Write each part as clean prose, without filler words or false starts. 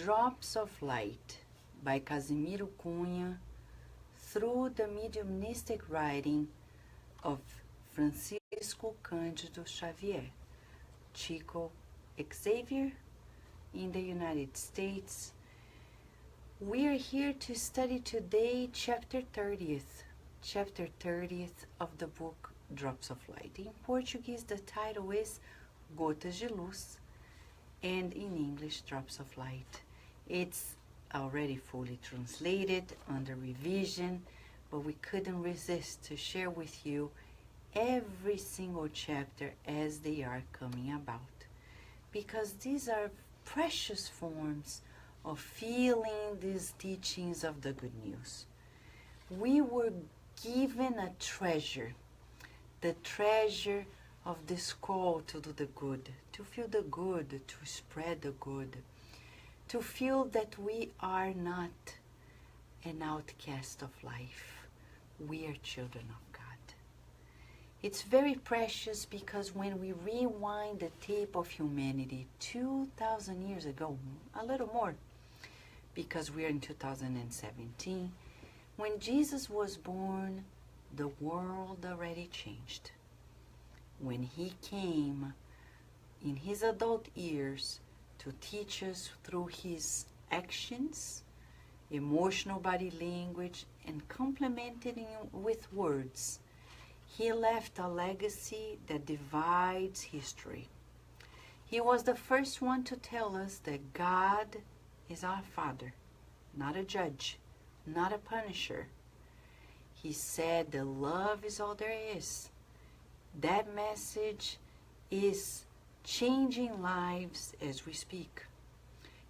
Drops of Light by Casimiro Cunha through the mediumistic writing of Francisco Cândido Xavier, Chico Xavier in the United States. We are here to study today chapter 30th of the book Drops of Light. In Portuguese, the title is Gotas de Luz, and in English, Drops of Light. It's already fully translated, under revision, but we couldn't resist to share with you every single chapter as they are coming about, because these are precious forms of feeling these teachings of the good news. We were given a treasure, the treasure of this call to do the good, to feel the good, to spread the good, to feel that we are not an outcast of life. We are children of God. It's very precious because when we rewind the tape of humanity 2,000 years ago, a little more, because we are in 2017, when Jesus was born, the world already changed. When he came in his adult years to teach us through his actions, emotional body language, and complemented with words, he left a legacy that divides history. He was the first one to tell us that God is our Father, not a judge, not a punisher. He said that love is all there is. That message is changing lives as we speak.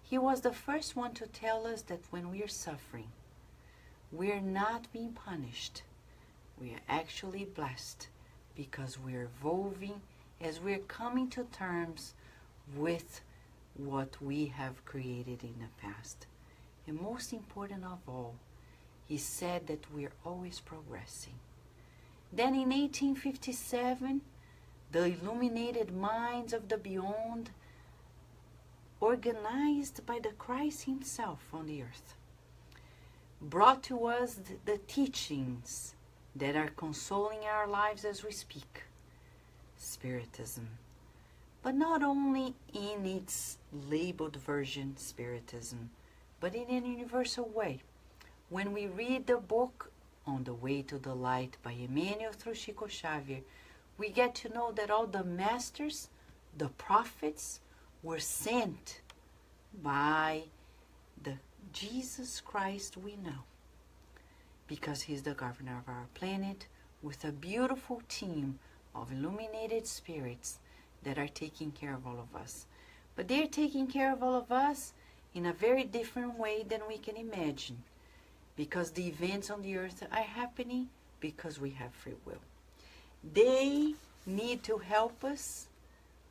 He was the first one to tell us that when we are suffering, we are not being punished. We are actually blessed because we are evolving as we are coming to terms with what we have created in the past. And most important of all, he said that we are always progressing. Then in 1857, the illuminated minds of the beyond, organized by the Christ himself on the earth, brought to us the teachings that are consoling our lives as we speak. Spiritism. But not only in its labeled version, Spiritism, but in a universal way. When we read the book On the Way to the Light by Emmanuel through Chico Xavier, we get to know that all the masters, the prophets, were sent by the Jesus Christ we know, because he's the governor of our planet, with a beautiful team of illuminated spirits that are taking care of all of us. But they're taking care of all of us in a very different way than we can imagine, because the events on the earth are happening because we have free will. They need to help us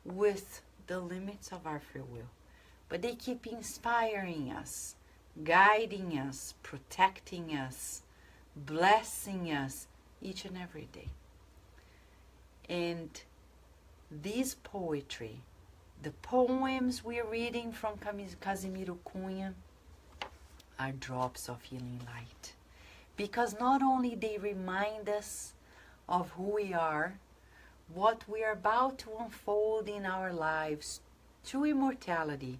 with the limits of our free will, but they keep inspiring us, guiding us, protecting us, blessing us each and every day. And this poetry, the poems we're reading from Casimiro Cunha, are drops of healing light, because not only they remind us of who we are, what we are about to unfold in our lives to immortality,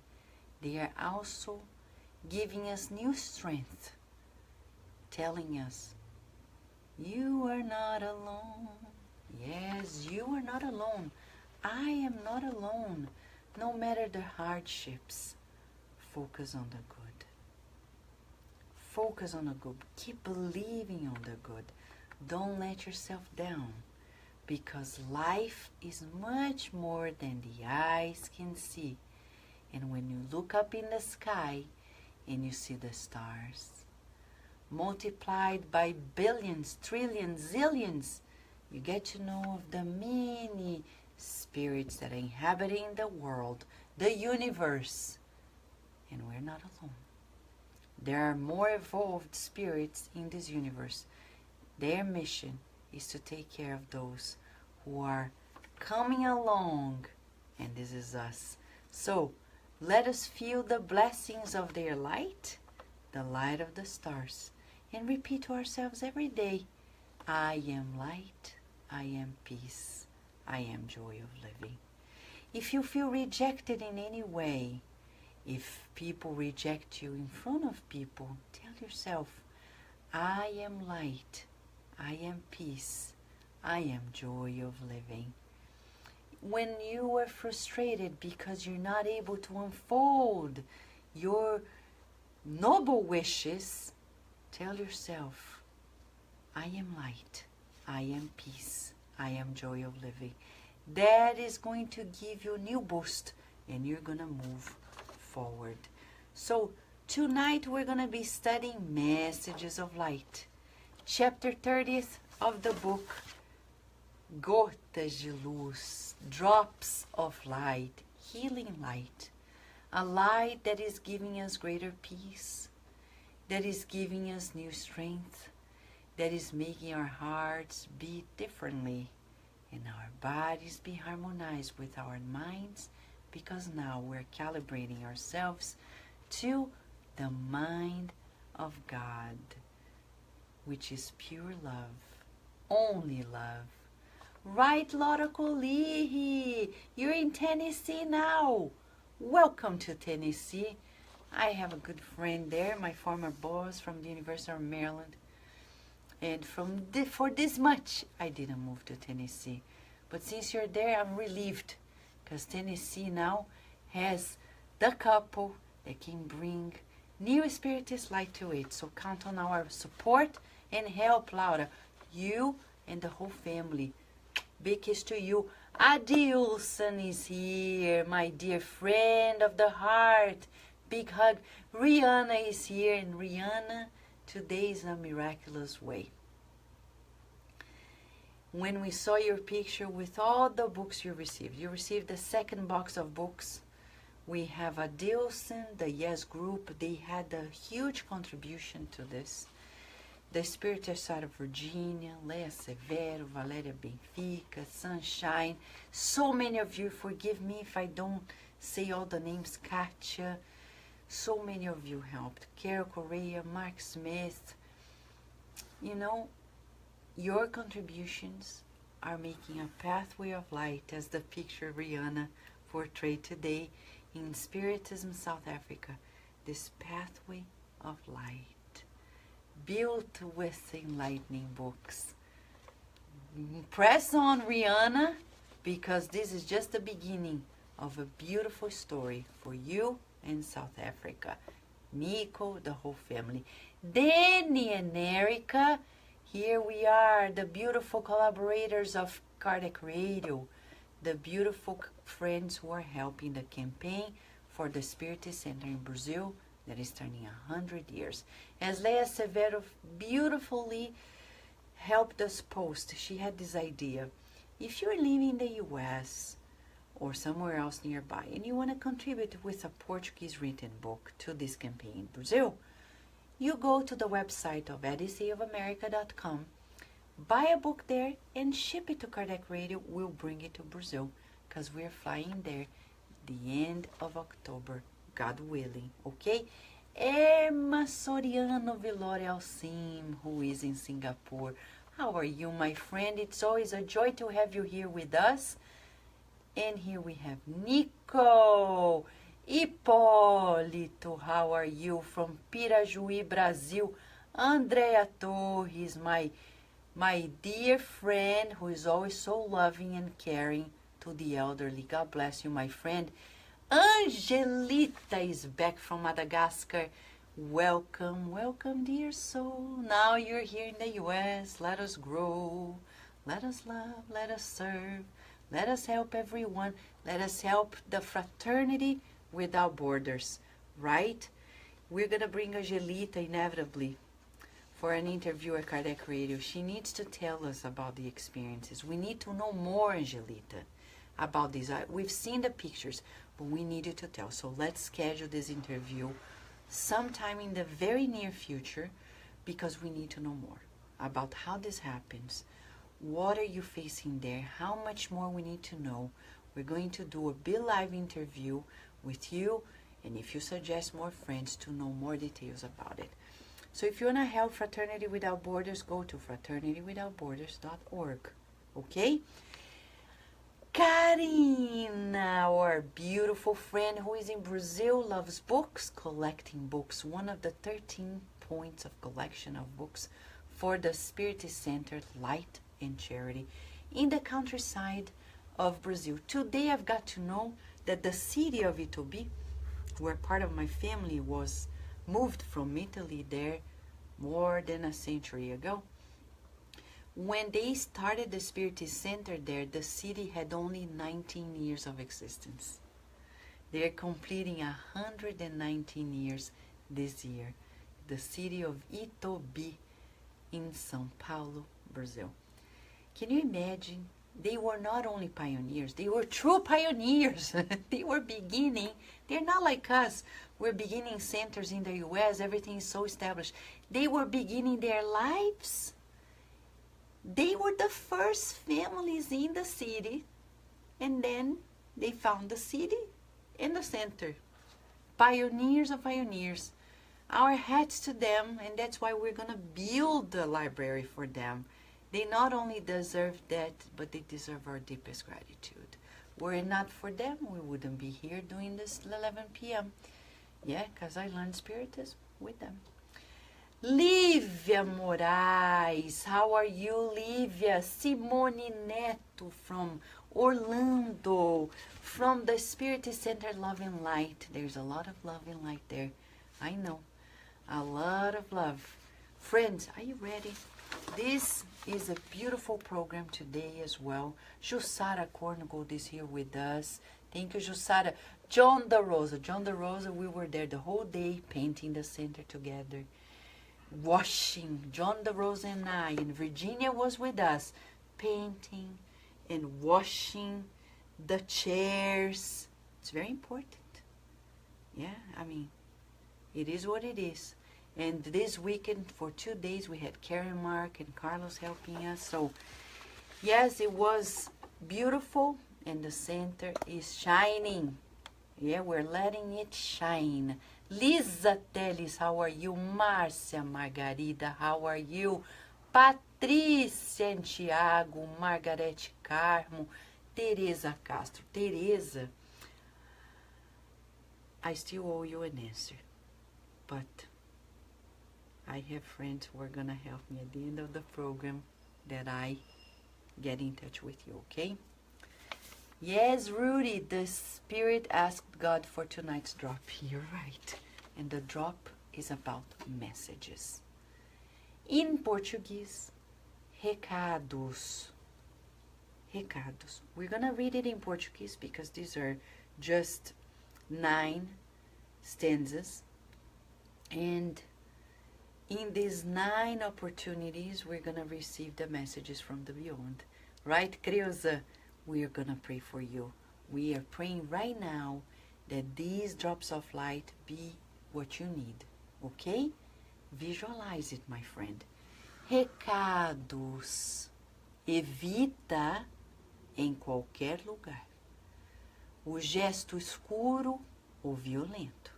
they are also giving us new strength, telling us, you are not alone. Yes, you are not alone. I am not alone. No matter the hardships, focus on the good. Focus on the good. Keep believing on the good. Don't let yourself down, because life is much more than the eyes can see. And when you look up in the sky and you see the stars, multiplied by billions, trillions, zillions, you get to know of the many spirits that are inhabiting the world, the universe, and we're not alone. There are more evolved spirits in this universe. Their mission is to take care of those who are coming along, and this is us. So Let us feel the blessings of their light, the light of the stars, and repeat to ourselves every day, I am light, I am peace, I am joy of living. If you feel rejected in any way, if people reject you in front of people, tell yourself, I am light, I am peace, I am joy of living. When you are frustrated because you're not able to unfold your noble wishes, tell yourself, I am light, I am peace, I am joy of living. That is going to give you a new boost and you're going to move forward. So tonight we're going to be studying Messages of Light. Chapter 30th of the book, Gotas de Luz, Drops of Light, Healing Light. A light that is giving us greater peace, that is giving us new strength, that is making our hearts beat differently and our bodies be harmonized with our minds, because now we're calibrating ourselves to the mind of God, which is pure love, only love. Right, Laura Colihi, you're in Tennessee now. Welcome to Tennessee. I have a good friend there, my former boss from the University of Maryland. And for this much, I didn't move to Tennessee. But since you're there, I'm relieved, because Tennessee now has the couple that can bring new spiritist light to it. So count on our support and help, Laura. You and the whole family. Big kiss to you. Adilson is here, my dear friend of the heart. Big hug. Rihanna is here, and Rihanna, today is a miraculous way. When we saw your picture with all the books you received the second box of books. We have Adilson, the Yes Group. They had a huge contribution to this. The Spiritual Side of Virginia, Leia Severo, Valéria Benfica, Sunshine. So many of you, forgive me if I don't say all the names, Katia. So many of you helped. Carol Correa, Mark Smith. You know, your contributions are making a pathway of light, as the picture Rihanna portrayed today in Spiritism South Africa. This pathway of light, built with enlightening books. Press on, Rihanna, because this is just the beginning of a beautiful story for you in South Africa. Nico, the whole family. Danny and Erica, here we are, the beautiful collaborators of Kardec Radio, the beautiful friends who are helping the campaign for the Spiritist Center in Brazil that is turning 100 years. As Leia Severo beautifully helped us post, she had this idea. If you're living in the U.S. or somewhere else nearby and you want to contribute with a Portuguese written book to this campaign in Brazil, you go to the website of edisayofamerica.com, buy a book there and ship it to Kardec Radio. We'll bring it to Brazil because we're flying there the end of October, God willing, okay? Emma Soriano Villoria Alcim, who is in Singapore. How are you, my friend? It's always a joy to have you here with us. And here we have Nico, Hipólito, how are you? From Pirajuí, Brazil. Andrea Torres, my dear friend, who is always so loving and caring to the elderly. God bless you, my friend. Angelita is back from Madagascar. Welcome, welcome, dear soul. Now you're here in the U.S. Let us grow. Let us love. Let us serve. Let us help everyone. Let us help the fraternity without borders, right? We're going to bring Angelita inevitably for an interview at Kardec Radio. She needs to tell us about the experiences. We need to know more, Angelita, about these. We've seen the pictures, but we need you to tell. So let's schedule this interview sometime in the very near future, because we need to know more about how this happens. What are you facing there? How much more we need to know? We're going to do a Be Live interview with you, and if you suggest more friends to know more details about it. So if you want to help Fraternity Without Borders, go to fraternitywithoutborders.org. Okay? Karina, our beautiful friend who is in Brazil, loves books, collecting books. One of the 13 points of collection of books for the Spirit Center Light and Charity in the countryside of Brazil. Today I've got to know that the city of Itobi, where part of my family was moved from Italy there more than a century ago, when they started the Spirit Center there, the city had only 19 years of existence. They're completing 119 years this year. The city of Itobi in São Paulo, Brazil. Can you imagine? They were not only pioneers, they were true pioneers. They were beginning. They're not like us. We're beginning centers in the U.S. Everything is so established. They were beginning their lives. They were the first families in the city, and then they found the city and the center. Pioneers of pioneers. Our hats to them, and that's why we're going to build the library for them. They not only deserve that, but they deserve our deepest gratitude. Were it not for them, we wouldn't be here doing this 11 p.m. Yeah, because I learned Spiritism with them. Lívia Moraes, how are you, Lívia? Simone Neto from Orlando, from the Spirit Center Love and Light. There's a lot of love and light there. I know, a lot of love. Friends, are you ready? This is a beautiful program today as well. Jussara Corngold is here with us. Thank you, Jussara. John Da Rosa. John Da Rosa, we were there the whole day painting the center together. Washing, John Da Rosa and I, and Virginia was with us, painting and washing the chairs. It's very important. Yeah, I mean, it is what it is. And this weekend, for 2 days, we had Karen, Mark, and Carlos helping us. So, yes, it was beautiful, and the center is shining. Yeah, we're letting it shine. Lisa Teles, how are you? Márcia Margarida, how are you? Patrícia Tiago, Margarete Carmo, Tereza Castro. Tereza, I still owe you an answer, but I have friends who are going to help me at the end of the program that I get in touch with you, okay? Yes, Rudy, the Spirit asked God for tonight's drop. You're right. And the drop is about messages. In Portuguese, recados. Recados. We're going to read it in Portuguese because these are just 9 stanzas. And in these 9 opportunities, we're going to receive the messages from the beyond. Right, Creuza? We are going to pray for you. We are praying right now that these drops of light be what you need. Okay? Visualize it, my friend. Recados. Evita em qualquer lugar o gesto escuro ou violento.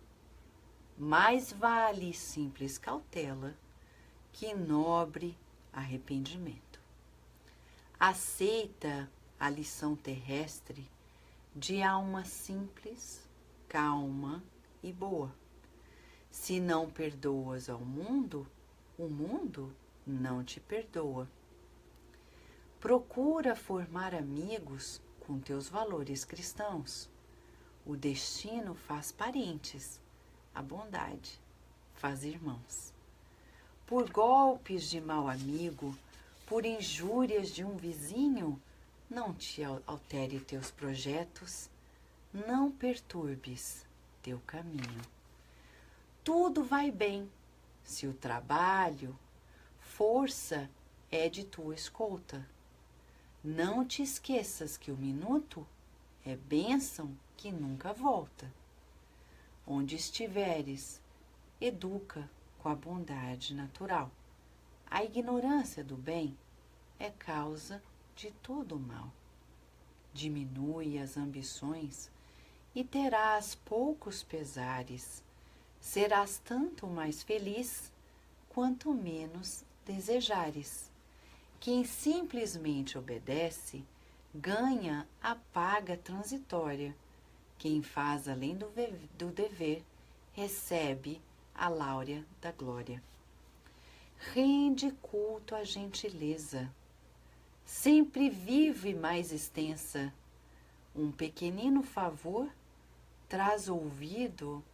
Mais vale simples cautela que nobre arrependimento. Aceita a lição terrestre de alma simples, calma e boa. Se não perdoas ao mundo, o mundo não te perdoa. Procura formar amigos com teus valores cristãos. O destino faz parentes, a bondade faz irmãos. Por golpes de mau amigo, por injúrias de um vizinho, não te altere teus projetos, não perturbes teu caminho. Tudo vai bem se o trabalho, força é de tua escolta. Não te esqueças que o minuto é bênção que nunca volta. Onde estiveres, educa com a bondade natural. A ignorância do bem é causa de todo o mal. Diminui as ambições e terás poucos pesares. Serás tanto mais feliz quanto menos desejares. Quem simplesmente obedece ganha a paga transitória. Quem faz além do dever recebe a láurea da glória. Rende culto à gentileza, sempre viva e mais extensa. Um pequenino favor traz ouvido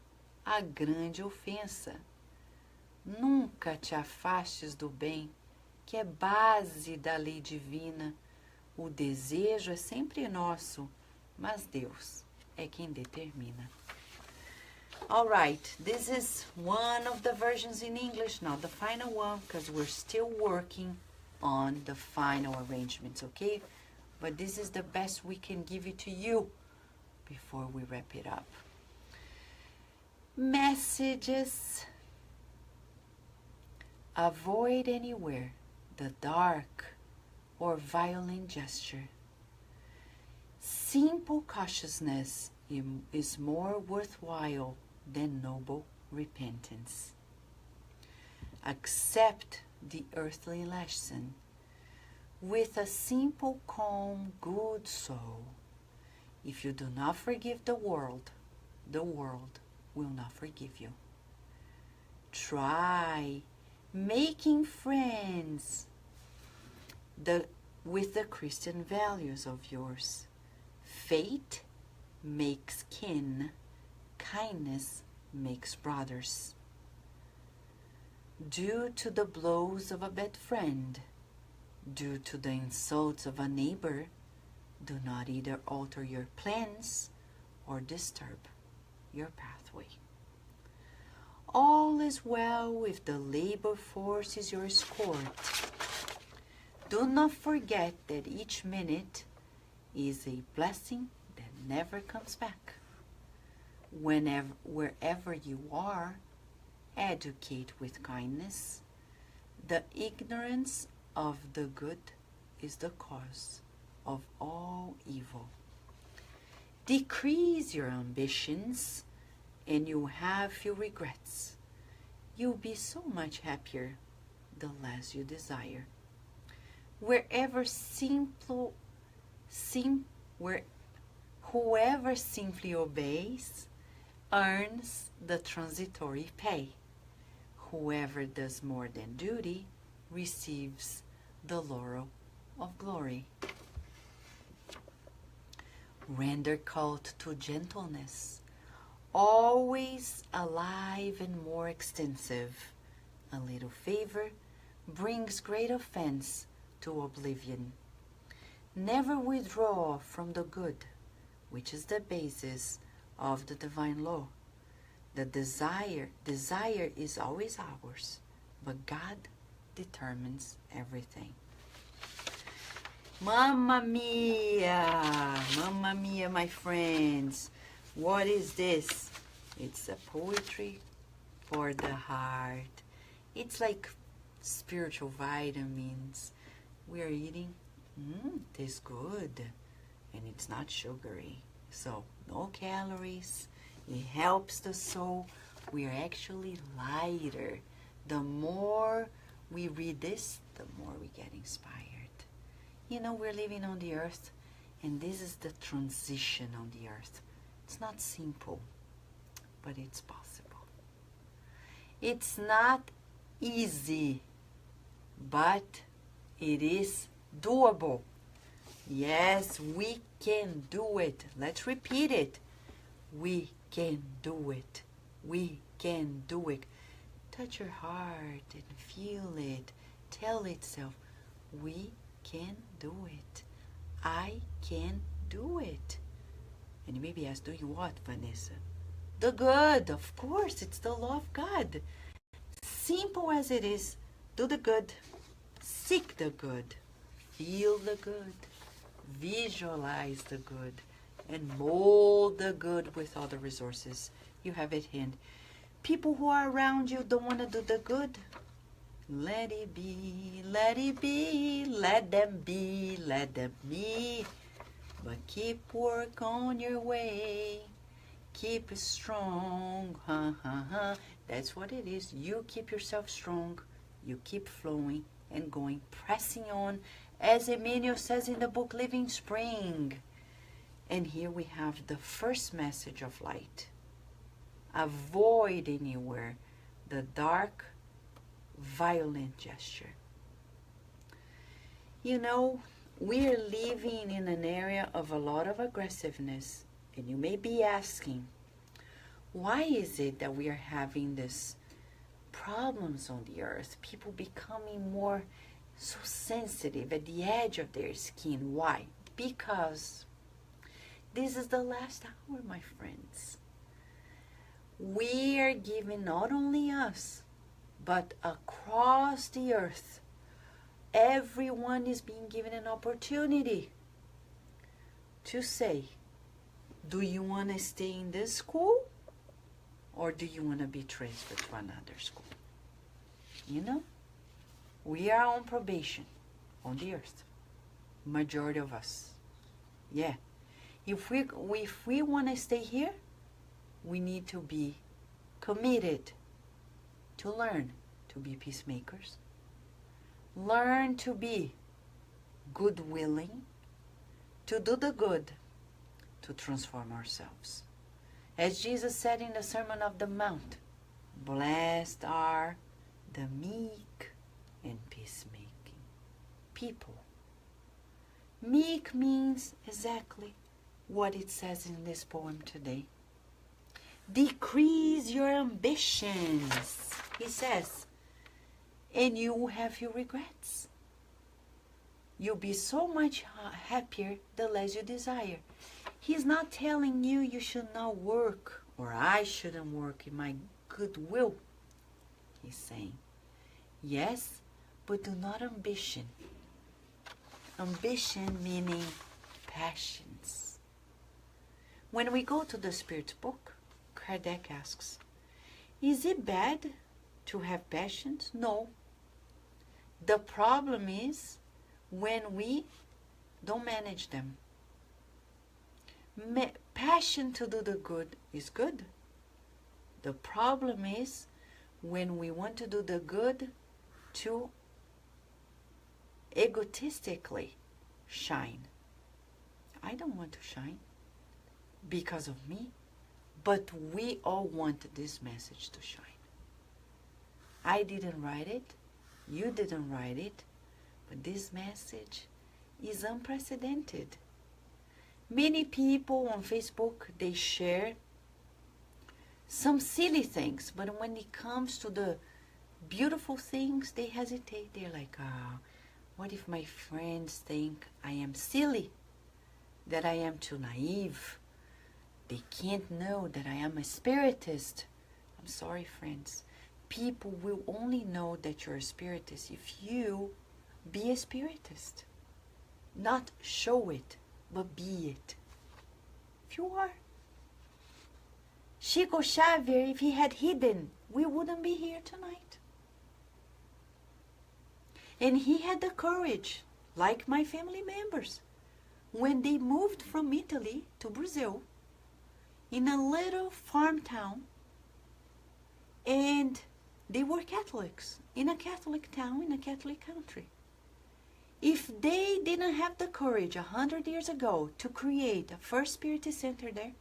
à grande ofensa. Nunca te afastes do bem, que é base da lei divina. O desejo é sempre nosso, mas Deus é quem determina. All right, this is one of the versions in English, not the final one, because we're still working on the final arrangements, okay? But this is the best we can give it to you before we wrap it up. Messages. Avoid anywhere the dark or violent gesture. Simple cautiousness is more worthwhile than noble repentance. Accept the earthly lesson with a simple, calm, good soul. If you do not forgive the world will not forgive you. Try making friends with the Christian values of yours. Fate makes kin, kindness makes brothers. Due to the blows of a bad friend, due to the insults of a neighbor, do not either alter your plans or disturb your pathway. All is well if the labor force is your escort. Do not forget that each minute is a blessing that never comes back. Wherever you are, educate with kindness. The ignorance of the good is the cause of all evil. Decrease your ambitions and you'll have few regrets. You'll be so much happier the less you desire. Whoever simply obeys earns the transitory pay. Whoever does more than duty receives the laurel of glory. Render cult to gentleness, always alive and more extensive. A little favor brings great offense to oblivion. Never withdraw from the good, which is the basis of the divine law. The desire is always ours, but God determines everything. Mamma mia, my friends. What is this? It's a poetry for the heart. It's like spiritual vitamins. We're eating, tastes good, and it's not sugary. So no calories. It helps the soul. We are actually lighter. The more we read this, the more we get inspired. You know, we're living on the earth, and this is the transition on the earth. It's not simple, but it's possible. It's not easy, but it is doable. Yes, we can do it. Let's repeat it. We can do it. We can do it. Touch your heart and feel it. Tell itself, we can do it. I can do it. And you may be asked, do you what, Vanessa? The good, of course, it's the law of God. Simple as it is, do the good, seek the good, feel the good, visualize the good, and mold the good with all the resources you have at hand. People who are around you don't want to do the good. Let it be, let it be, let them be, let them be. But keep work on your way. Keep strong. Ha, ha, ha. That's what it is. You keep yourself strong. You keep flowing and going, pressing on, as Emmanuel says in the book Living Spring. And here we have the first message of light. Avoid anywhere the dark, violent gesture. You know, we are living in an area of a lot of aggressiveness. And you may be asking, why is it that we are having this problems on the earth? People becoming more so sensitive at the edge of their skin. Why? Because this is the last hour, my friends. We are given, not only us, but across the earth, everyone is being given an opportunity to say, do you want to stay in this school, or do you want to be transferred to another school? You know, we are on probation on the earth, majority of us. Yeah, if we want to stay here, we need to be committed to learn to be peacemakers, learn to be good-willing, to do the good, to transform ourselves. As Jesus said in the Sermon of the Mount, blessed are the meek and peacemaking people. Meek means exactly what it says in this poem today. Decrease your ambitions, he says, and you will have few regrets. You'll be so much happier the less you desire. He's not telling you you should not work, or I shouldn't work in my goodwill. He's saying, yes, but do not ambition. Ambition meaning passions. When we go to the Spirit's book, Kardec asks, is it bad to have passions? No. The problem is when we don't manage them. Passion to do the good is good. The problem is when we want to do the good to egotistically shine. I don't want to shine because of me, but we all want this message to shine. I didn't write it, you didn't write it, but this message is unprecedented. Many people on Facebook, they share some silly things, but when it comes to the beautiful things, they hesitate. They're like, what if my friends think I am silly, that I am too naive? They can't know that I am a spiritist. I'm sorry, friends. People will only know that you're a spiritist if you be a spiritist. Not show it, but be it. If you are. Xavier, if he had hidden, we wouldn't be here tonight. And he had the courage, like my family members, when they moved from Italy to Brazil, in a little farm town, and they were Catholics, in a Catholic town, in a Catholic country. If they didn't have the courage 100 years ago to create a first Spiritist center there,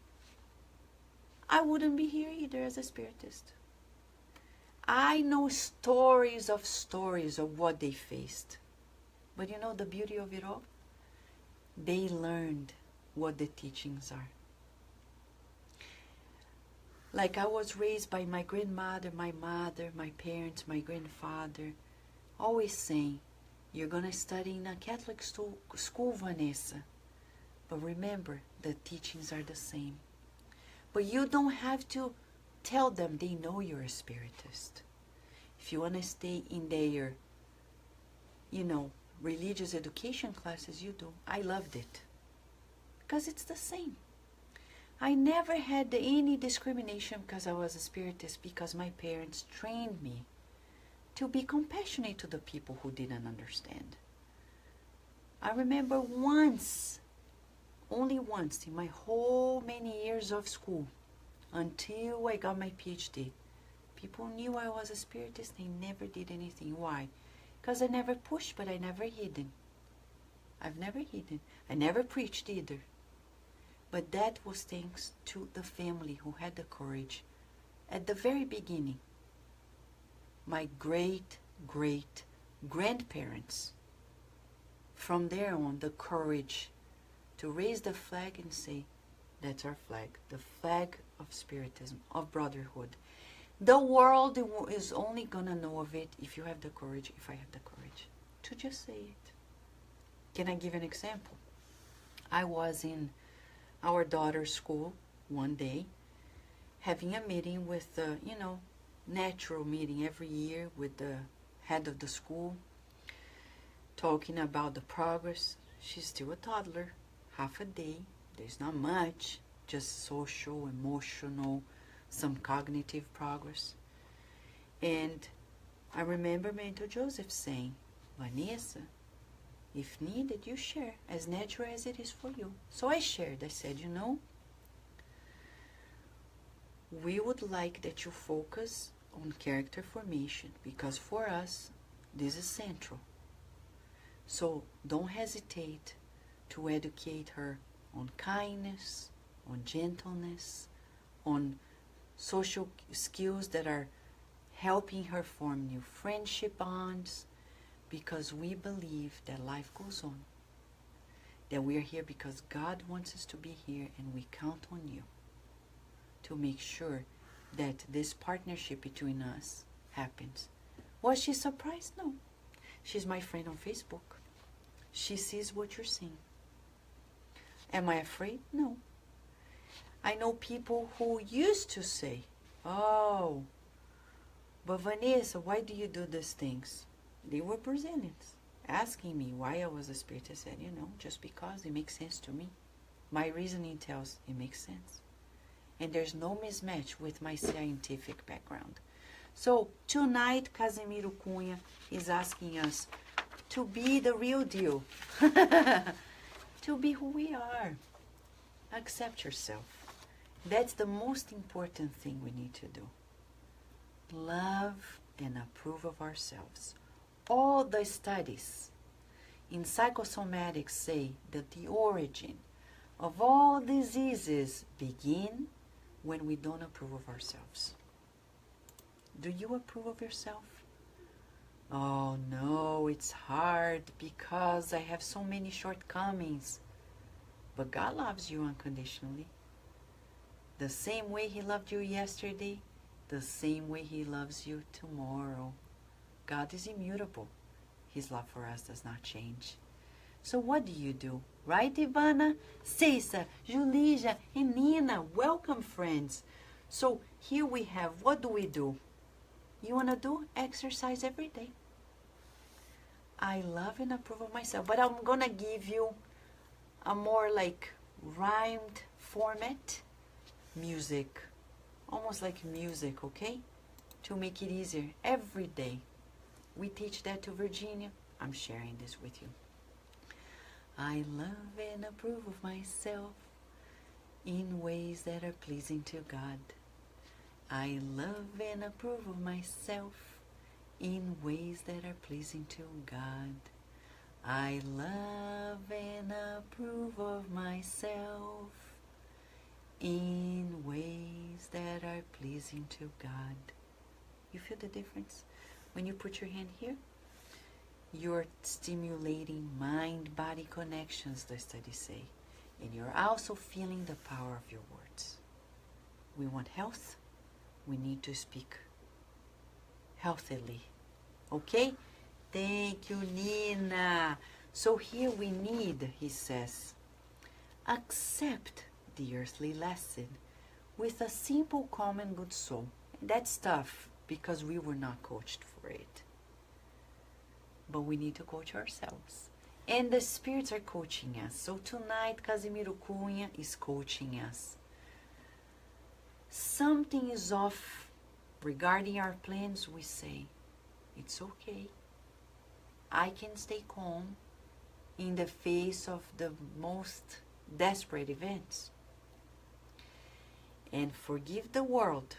I wouldn't be here either as a Spiritist. I know stories of what they faced. But you know the beauty of it all? They learned what the teachings are. Like I was raised by my grandmother, my mother, my parents, my grandfather, always saying, you're going to study in a Catholic school, Vanessa. But remember, the teachings are the same. But you don't have to tell them, they know you're a Spiritist. If you want to stay in their, religious education classes, you do. I loved it. Because it's the same. I never had any discrimination because I was a Spiritist, because my parents trained me to be compassionate to the people who didn't understand. I remember once, only once in my whole many years of school, until I got my PhD. People knew I was a spiritist. They never did anything. Why? Because I never pushed, but I never hidden. I've never hidden. I never preached either. But that was thanks to the family who had the courage at the very beginning. My great-great-grandparents. From there on, the courage to raise the flag and say, that's our flag, the flag of spiritism, of brotherhood. The world is only going to know of it if you have the courage, if I have the courage, to just say it. Can I give an example? I was in our daughter's school one day, having a meeting with the, natural meeting every year with the head of the school, talking about the progress. She's still a toddler, half a day. There's not much, just social, emotional, some cognitive progress. And I remember Mentor Joseph saying, Vanessa, if needed, you share, as natural as it is for you. So I shared. I said, we would like that you focus on character formation, because for us, this is central. So don't hesitate to educate her on kindness, on gentleness, on social skills that are helping her form new friendship bonds, because we believe that life goes on, that we are here because God wants us to be here, and we count on you to make sure that this partnership between us happens. Was she surprised? No. She's my friend on Facebook. She sees what you're seeing. Am I afraid? No. I know people who used to say, oh, but Vanessa, why do you do these things? They were Brazilians asking me why I was a spirit. I said, just because it makes sense to me. My reasoning tells it makes sense. And there's no mismatch with my scientific background. So tonight, Casimiro Cunha is asking us to be the real deal. To be who we are. Accept yourself. That's the most important thing we need to do. Love and approve of ourselves. All the studies in psychosomatics say that the origin of all diseases begin when we don't approve of ourselves. Do you approve of yourself? Oh no, it's hard because I have so many shortcomings. But God loves you unconditionally. The same way He loved you yesterday, the same way He loves you tomorrow. God is immutable. His love for us does not change. So what do? Right, Ivana? Cessa, Julija, and Nina. Welcome, friends. So here we have, what do? You want to do? Exercise every day. I love and approve of myself. But I'm going to give you a more like rhymed format. Music. Almost like music, okay? To make it easier. Every day. We teach that to Virginia. I'm sharing this with you. I love and approve of myself in ways that are pleasing to God. I love and approve of myself in ways that are pleasing to God. I love and approve of myself in ways that are pleasing to God. You feel the difference? When you put your hand here, you're stimulating mind-body connections, the studies say. And you're also feeling the power of your words. We want health. We need to speak healthily. Okay? Thank you, Nina. So here we need, he says, accept the earthly lesson with a simple, calm, and good soul. And that's tough because we were not coached for it. But we need to coach ourselves. And the spirits are coaching us. So tonight, Casimiro Cunha is coaching us. Something is off regarding our plans, we say, it's okay. I can stay calm in the face of the most desperate events. and forgive the world,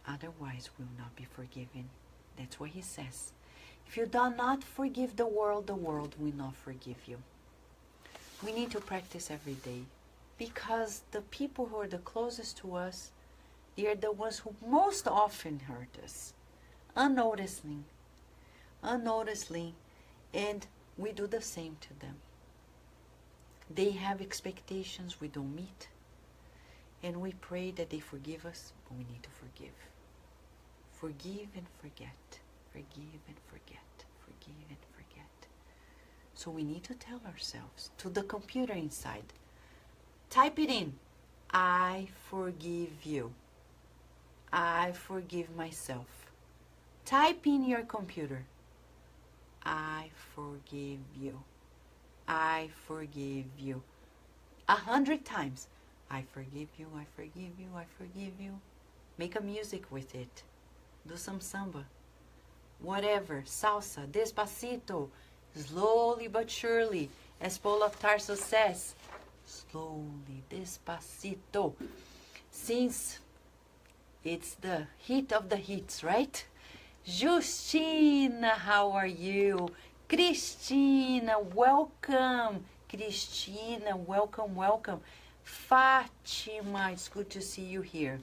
otherwise will not be forgiven. That's what he says. If you do not forgive the world will not forgive you. We need to practice every day, because the people who are the closest to us, they are the ones who most often hurt us, unnoticingly, and we do the same to them. They have expectations we don't meet, and we pray that they forgive us, but we need to forgive. Forgive and forget. Forgive and forget. Forgive and forget. So we need to tell ourselves, to the computer inside, type it in. I forgive you. I forgive myself. Type in your computer. I forgive you. I forgive you. 100 times. I forgive you, I forgive you, I forgive you. Make a music with it. Do some samba. Whatever. Salsa, despacito. Slowly but surely. As Paul of Tarso says. Slowly, despacito. Since it's the heat of the heats, right? Justina, how are you? Cristina, welcome. Cristina, welcome, welcome. Fatima, it's good to see you here.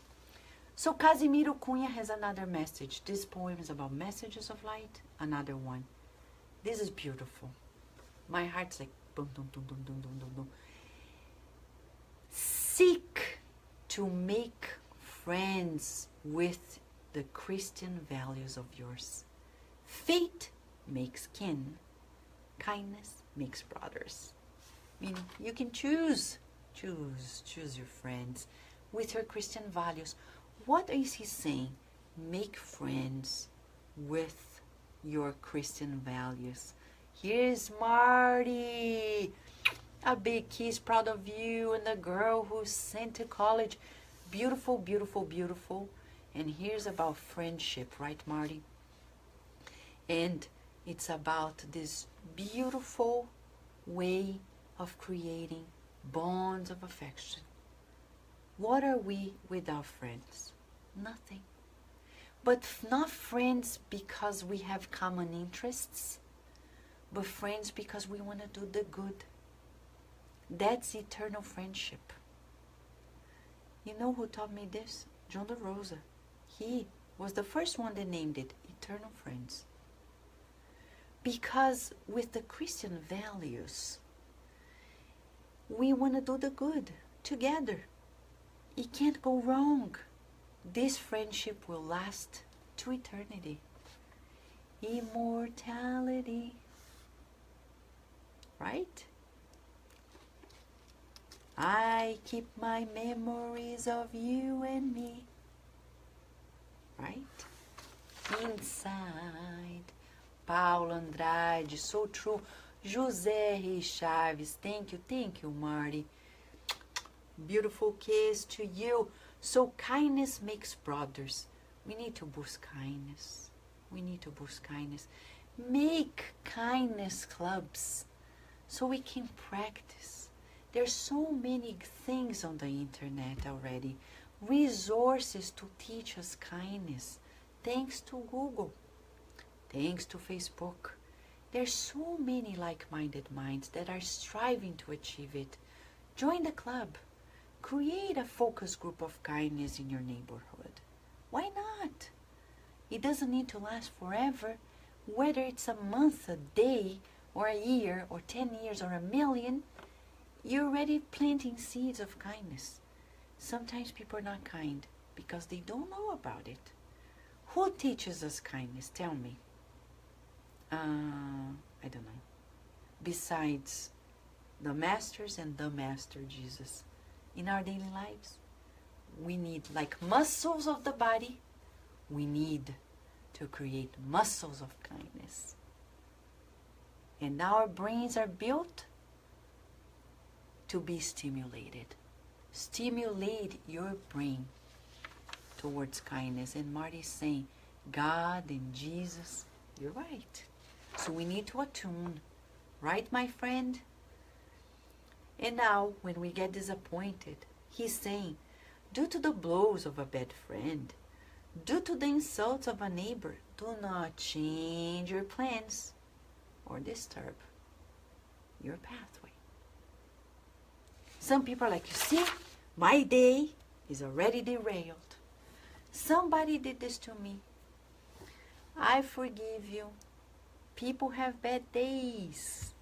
So Casimiro Cunha has another message. This poem is about messages of light. Another one. This is beautiful. My heart's like boom, boom, boom, boom, boom, boom, boom, boom. Seek to make friends with the Christian values of yours. Fate makes kin. Kindness makes brothers. Meaning you can choose your friends with your Christian values. What is he saying? Make friends with your Christian values. Here's Marty. A big kiss, proud of you, and the girl who's sent to college. Beautiful, beautiful, beautiful. And here's about friendship, right, Marty? And it's about this beautiful way of creating bonds of affection. What are we without friends? Nothing. But not friends because we have common interests, but friends because we want to do the good. That's eternal friendship. You know who taught me this? John de Rosa. He was the first one that named it eternal friends. Because with the Christian values, we want to do the good together. It can't go wrong. This friendship will last to eternity. Immortality. Right? I keep my memories of you and me. Right? Inside. Paulo Andrade, so true. José Chaves, thank you, Marty. Beautiful kiss to you. So kindness makes brothers. We need to boost kindness. We need to boost kindness. Make kindness clubs so we can practice. There's so many things on the internet already. Resources to teach us kindness. Thanks to Google. Thanks to Facebook. There's so many like-minded minds that are striving to achieve it. Join the club. Create a focus group of kindness in your neighborhood. Why not? It doesn't need to last forever. Whether it's a month, a day, or a year, or 10 years, or 1,000,000, you're already planting seeds of kindness. Sometimes people are not kind because they don't know about it. Who teaches us kindness? Tell me. I don't know. Besides the masters and the master Jesus. In our daily lives, we need, like muscles of the body, we need to create muscles of kindness. And our brains are built to be stimulated. Stimulate your brain towards kindness. And Marty's saying, God and Jesus, you're right. So we need to attune. Right, my friend? And now, when we get disappointed, he's saying, due to the blows of a bad friend, due to the insults of a neighbor, do not change your plans or disturb your pathway. Some people are like, you see, my day is already derailed. Somebody did this to me. I forgive you. People have bad days.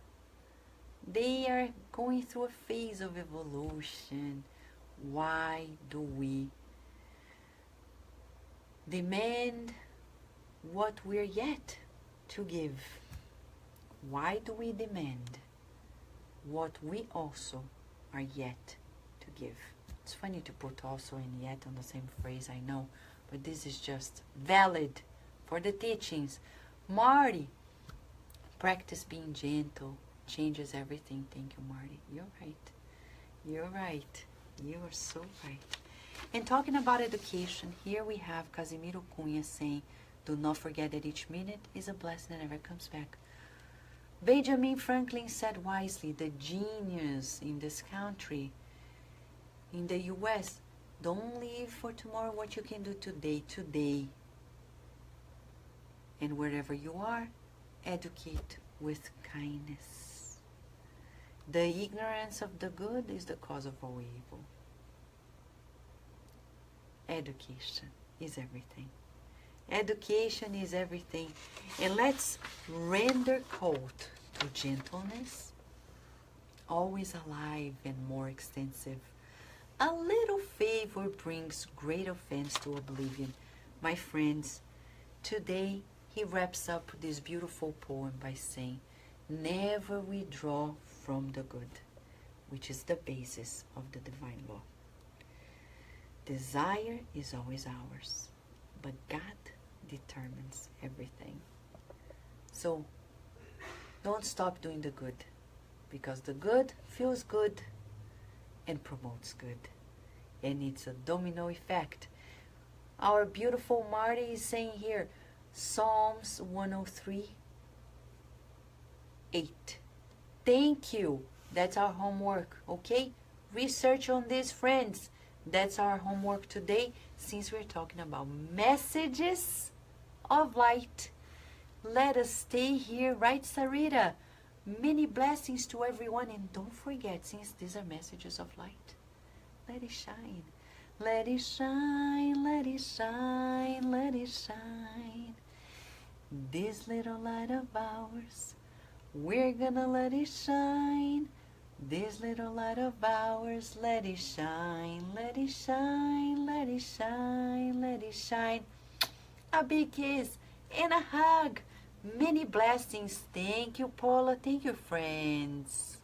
They are going through a phase of evolution. Why do we demand what we're yet to give? Why do we demand what we also are yet to give? It's funny to put also and yet on the same phrase, I know, but this is just valid for the teachings. Marty, practice being gentle changes everything. Thank you, Marty. You're right. You're right. You are so right. And talking about education, here we have Casimiro Cunha saying, do not forget that each minute is a blessing that never comes back. Benjamin Franklin said wisely, the genius in this country, in the US, don't live for tomorrow what you can do today. And wherever you are, educate with kindness. The ignorance of the good is the cause of all evil. Education is everything. Education is everything. And let's render cult to gentleness, always alive and more extensive. A little favor brings great offense to oblivion. My friends, today he wraps up this beautiful poem by saying, never withdraw from the good, which is the basis of the divine law. Desire is always ours, but God determines everything. So don't stop doing the good, because the good feels good and promotes good, and it's a domino effect. Our beautiful Marty is saying here, Psalms 103:8. Thank you. That's our homework, okay? Research on this, friends. That's our homework today, since we're talking about messages of light. Let us stay here, right, Sarita? Many blessings to everyone, and don't forget, since these are messages of light, let it shine. Let it shine, let it shine, let it shine. This little light of ours, we're gonna let it shine. This little light of ours, let it shine, let it shine, let it shine, let it shine. A big kiss and a hug. Many blessings. Thank you, Paula. Thank you, friends.